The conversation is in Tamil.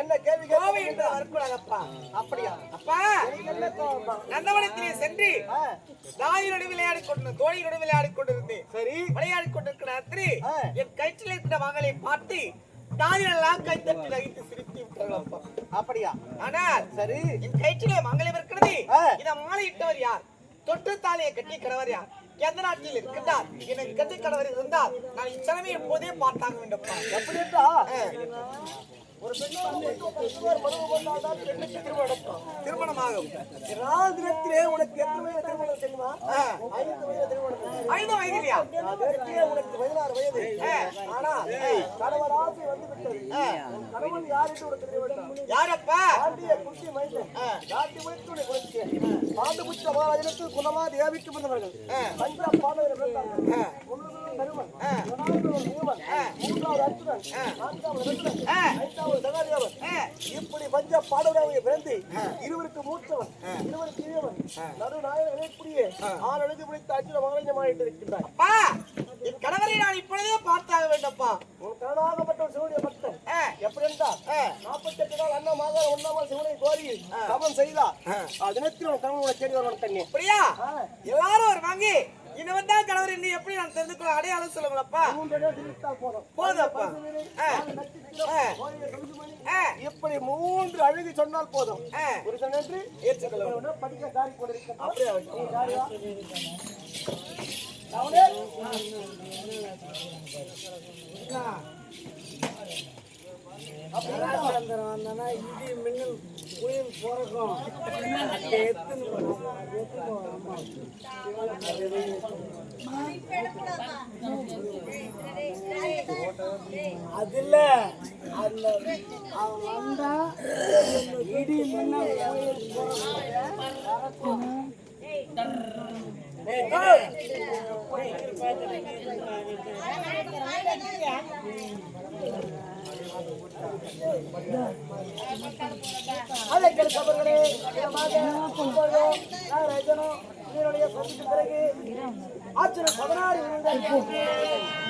என்ன கேள்வி அப்படியா? அப்பா நந்தவனத்திலே சென்று தாயோடு விளையாடி கொண்டு தோழியோடு விளையாடி கொண்டிருந்தேன். சரி, விளையாடி கொண்டிருக்கிற ராத்திரி என் கயிற்றில் இருக்கிற மகளை பார்த்து தாயெல்லாம் கை தட்டி நகைத்து சிரித்து விட்டார்கள். அப்படியா? ஆனால் சரி, என் கயிற்றிலே மங்களை இருக்கிறது. இதை மாலை இட்டவர் யார்? தொட்டு தாலியை கட்டி கடவர் யார்? எந்த நாட்டில் இருக்கின்றார்? எனக்கு கட்டி கடவர் இருந்தால் நான் இச்சனமே எப்போதே பார்த்தாக வேண்டும். எப்படி என்றா ஒரு திருமணமாகும். ராஜத்திலே உனக்கு எத்தனை திருமணம் தெரியுமா? 5 வயதிலையா? உனக்கு 16 வயது. ஆனா கணவராசி வந்து விட்டது. கணவன் யார் என்று உனக்கு தெரிய வேண்டும். யாரப்பா? ஆண்டிய குட்டி மைந்தன். காட்டி வைத்து உனக்கு கொடுத்து பாண்டு புத்த மகாராஜனுக்கு குலமா தேவிக்கு வந்தவர்கள். பஞ்ச பாடவர்கள் இருந்தார்கள். தருமன், மூன்றாவது அர்ஜுனன், நான்காவது ரத்னன், ஐந்தாவது சகாதேவன். இப்படி பஞ்ச பாடவராக பிறந்து இருவருக்கு மூத்தவன், இருவருக்கு இளையவன், நடுநாயகன் விளையக்கூடிய ஆள் அழுது பிடித்த அர்ஜுன மகாராஜமாயிட்டு இருக்கின்றார். என் கணவரை நான் இப்பொழுதே பார்த்தாக வேண்டப்பா. உன் கணவனாகப்பட்ட ஒரு சிவனுடைய பக்தன் எப்படி இருந்தா 48 நாள் அண்ணமாக 1ஆம் சிவனை கோரி தவம் செய்தா தினத்தில் உன் கணவன் தேடி வருவான் தண்ணி. அப்படியா? எல்லாரும் வருவாங்க. இன்னவன் தான் கணவர் என்று எப்படி நான் தெரிந்துக்கொள்ள அடையாளம் சொல்லுங்களப்பா. போதும்ப்பா. இப்படி 3 அழுகி சொன்னால் போதும். புருஷன் என்று ஏற்றுக்கொள்ள படிக்க தாரி கொண்டிருக்க. அப்படியே வந்தானா இடி மின்னல் குயில் போறக்கும் அதுல அந்த அவன் வந்தா இடி மின்னல் குயில் போறக்கும் ஆச்சரிய 16